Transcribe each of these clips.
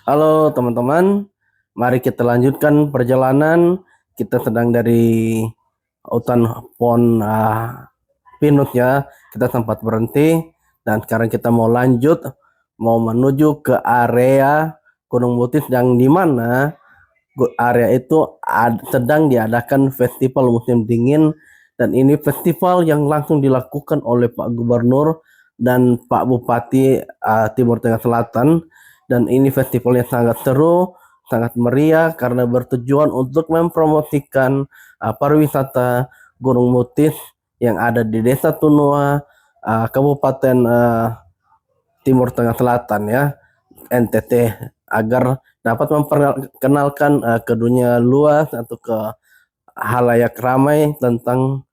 Halo teman-teman, mari kita lanjutkan perjalanan. Kita sedang dari hutan pohon pinus ya. Kita sempat berhenti dan sekarang kita mau lanjut, mau menuju ke area Gunung Mutis yang di mana area itu sedang diadakan festival musim dingin, dan ini festival yang langsung dilakukan oleh Pak Gubernur dan Pak Bupati Timur Tengah Selatan. Dan ini festivalnya sangat seru, sangat meriah karena bertujuan untuk mempromosikan pariwisata Gunung Mutis yang ada di Desa Tunua, Kabupaten Timur Tengah Selatan ya, NTT, agar dapat memperkenalkan ke dunia luas atau ke halayak ramai tentang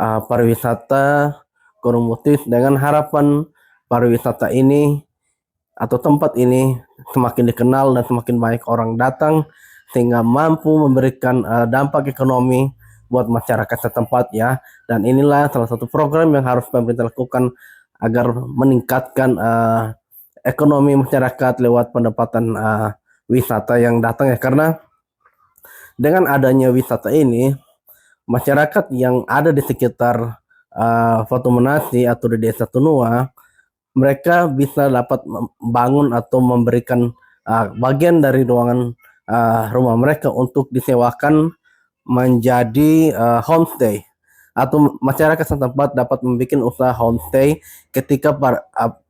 pariwisata Gunung Mutis, dengan harapan pariwisata ini atau tempat ini semakin dikenal dan semakin banyak orang datang sehingga mampu memberikan dampak ekonomi buat masyarakat setempat ya. Dan inilah salah satu program yang harus pemerintah lakukan agar meningkatkan ekonomi masyarakat lewat pendapatan wisata yang datang ya. Karena dengan adanya wisata ini, masyarakat yang ada di sekitar Fatu Menasi atau di Desa Tunua, mereka bisa dapat membangun atau memberikan bagian dari ruangan rumah mereka untuk disewakan menjadi homestay, atau masyarakat setempat dapat membuat usaha homestay ketika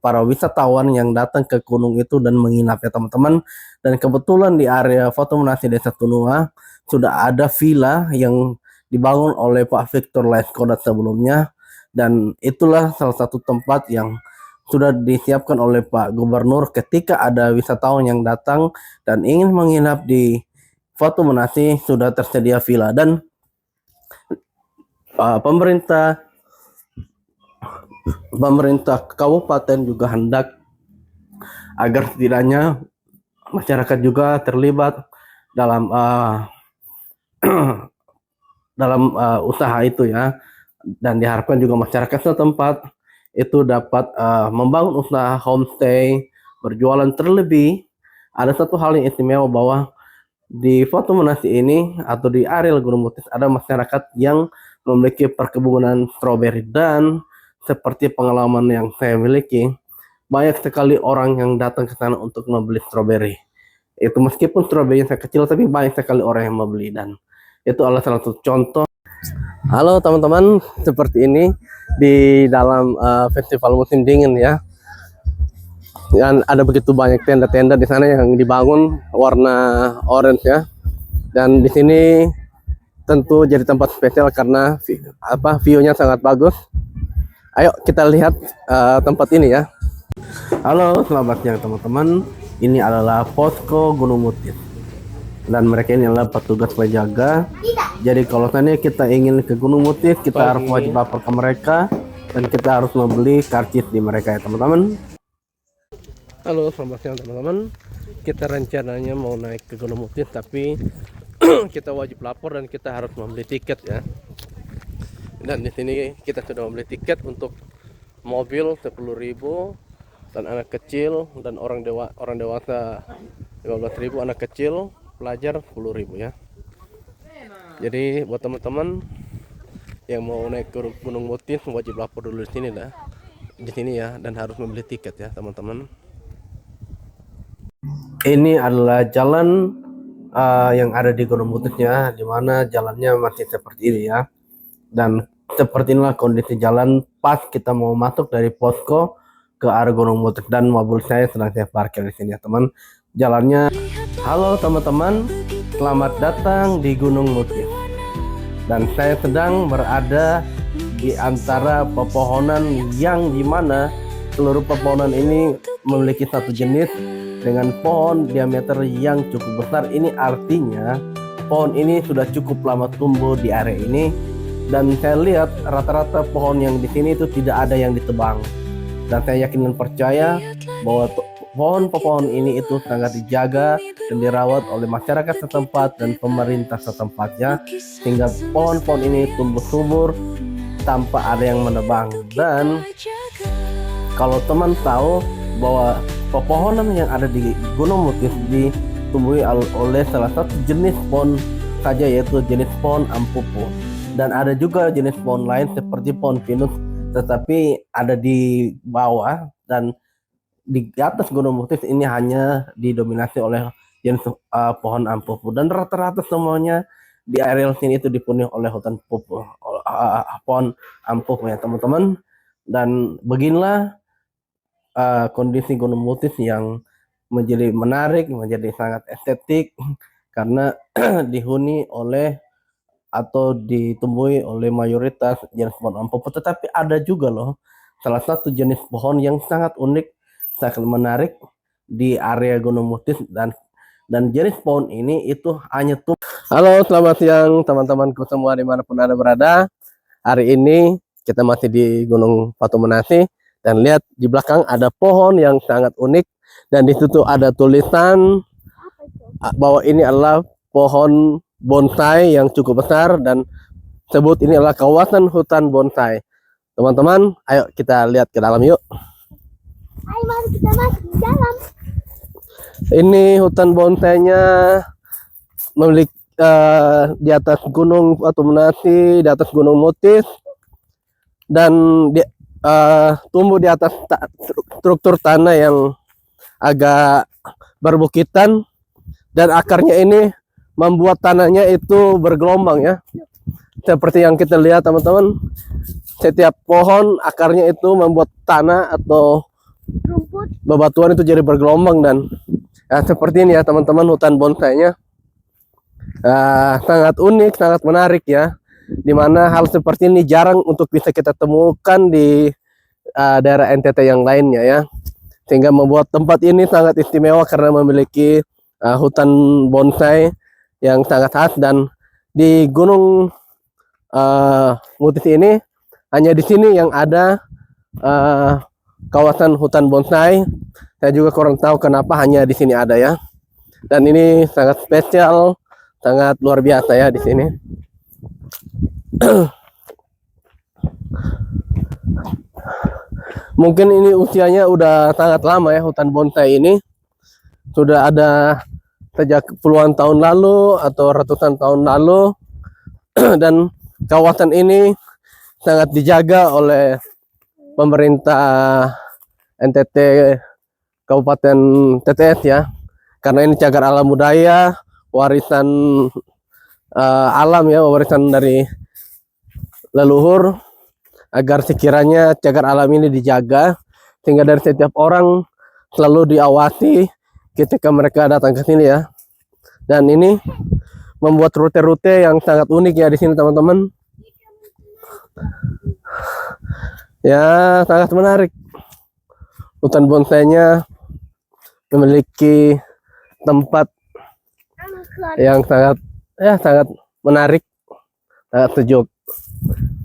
para wisatawan yang datang ke gunung itu dan menginap ya teman-teman. Dan kebetulan di area Fatu Menasi Desa Tunua sudah ada villa yang dibangun oleh Pak Victor Laiskodat sebelumnya, dan itulah salah satu tempat yang sudah disiapkan oleh Pak Gubernur ketika ada wisatawan yang datang dan ingin menginap di Fatu Menasi, sudah tersedia villa. Dan pemerintah kabupaten juga hendak agar setidaknya masyarakat juga terlibat dalam usaha itu ya, dan diharapkan juga masyarakat setempat itu dapat membangun usaha homestay, berjualan. Terlebih ada satu hal yang istimewa bahwa di Fatu Menasi ini atau di area Gunung Mutis ada masyarakat yang memiliki perkebunan stroberi, dan seperti pengalaman yang saya miliki, banyak sekali orang yang datang ke sana untuk membeli stroberi. Itu meskipun stroberinya kecil, tapi banyak sekali orang yang membeli, dan itu adalah salah satu contoh. Halo teman-teman, seperti ini di dalam festival musim dingin ya. Dan ada begitu banyak tenda-tenda di sana yang dibangun warna orange ya. Dan di sini tentu jadi tempat spesial karena view-nya sangat bagus. Ayo kita lihat tempat ini ya. Halo, selamat siang teman-teman. Ini adalah posko Gunung Mutis, dan mereka ini adalah petugas penjaga. Jadi kalau tadi kita ingin ke Gunung Mutis, kita harus wajib lapor ke mereka dan kita harus membeli karcis di mereka ya teman-teman. Halo, selamat siang teman-teman. Kita rencananya mau naik ke Gunung Mutis, tapi kita wajib lapor dan kita harus membeli tiket ya. Dan di sini kita sudah membeli tiket untuk mobil 10.000, dan anak kecil dan orang dewasa 15.000, anak kecil pelajar 10.000 ya. Jadi buat teman-teman yang mau naik ke Gunung Mutis wajib lapor dulu di sini ya, dan harus membeli tiket ya teman-teman. Ini adalah jalan yang ada di Gunung Mutisnya, di mana jalannya masih seperti ini ya. Dan seperti inilah kondisi jalan pas kita mau masuk dari posko ke arah Gunung Mutis, dan mobil saya sedang saya parkir di sini ya teman. Jalannya. Halo teman-teman, selamat datang di Gunung Mutis. Dan saya sedang berada di antara pepohonan yang dimana seluruh pepohonan ini memiliki satu jenis dengan pohon diameter yang cukup besar. Ini artinya pohon ini sudah cukup lama tumbuh di area ini, dan saya lihat rata-rata pohon yang di sini itu tidak ada yang ditebang. Dan saya yakin dan percaya bahwa pohon-pohon ini itu sangat dijaga dan dirawat oleh masyarakat setempat dan pemerintah setempatnya, sehingga pohon-pohon ini tumbuh subur tanpa ada yang menebang. Dan kalau teman tahu bahwa pepohonan yang ada di Gunung Muktis ditumbuhi oleh salah satu jenis pohon saja, yaitu jenis pohon ampupu. Dan ada juga jenis pohon lain seperti pohon pinus, tetapi ada di bawah, dan di atas Gunung Muktis ini hanya didominasi oleh jenis pohon ampupu. Dan rata-rata semuanya di areal sini itu dipenuhi oleh hutan pupu, pohon ampupu ya teman-teman. Dan beginilah kondisi Gunung Muktis yang menjadi menarik, menjadi sangat estetik karena dihuni oleh atau ditumbuhi oleh mayoritas jenis pohon ampupu. Tetapi ada juga loh salah satu jenis pohon yang sangat unik, sangat menarik di area Gunung Muktis, dan jenis pohon ini itu hanya tumbuh. Halo, selamat siang teman-temanku semua dimanapun Anda berada. Hari ini kita masih di Gunung Batu Menasi, dan lihat di belakang ada pohon yang sangat unik, dan di situ ada tulisan bahwa ini adalah pohon bonsai yang cukup besar, dan sebut ini adalah kawasan hutan bonsai. Teman-teman, ayo kita lihat ke dalam yuk. Ayo mari kita masuk di dalam. Ini hutan bonsainya memiliki di atas Gunung Batu Menasi, di atas Gunung Muktis, dan tumbuh di atas struktur tanah yang agak berbukitan, dan akarnya ini membuat tanahnya itu bergelombang ya. Seperti yang kita lihat teman-teman, setiap pohon akarnya itu membuat tanah atau Rumput. bebatuan itu jadi bergelombang, dan seperti ini ya teman-teman hutan bonsainya. Sangat unik, sangat menarik ya, dimana hal seperti ini jarang untuk bisa kita temukan di daerah NTT yang lainnya ya, sehingga membuat tempat ini sangat istimewa karena memiliki hutan bonsai yang sangat khas. Dan di Gunung Muktis ini hanya di sini yang ada kawasan hutan bonsai. Saya juga kurang tahu kenapa hanya di sini ada ya, dan ini sangat spesial, sangat luar biasa ya di sini. Mungkin ini usianya udah sangat lama ya, hutan bonsai ini sudah ada sejak puluhan tahun lalu atau ratusan tahun lalu. Dan kawasan ini sangat dijaga oleh pemerintah NTT Kabupaten TTS ya, karena ini cagar alam budaya, warisan alam ya, warisan dari leluhur, agar sekiranya cagar alam ini dijaga, sehingga dari setiap orang selalu diawasi ketika mereka datang ke sini ya. Dan ini membuat rute-rute yang sangat unik ya di sini teman-teman. Ya, sangat menarik. Hutan bonsainya memiliki tempat yang sangat menarik, sangat sejuk.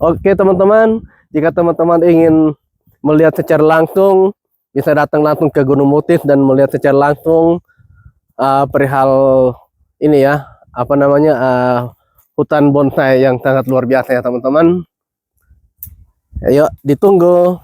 Oke teman-teman, jika teman-teman ingin melihat secara langsung, bisa datang langsung ke Gunung Muktis dan melihat secara langsung perihal ini ya, apa namanya, hutan bonsai yang sangat luar biasa ya teman-teman. Ayo ditunggu.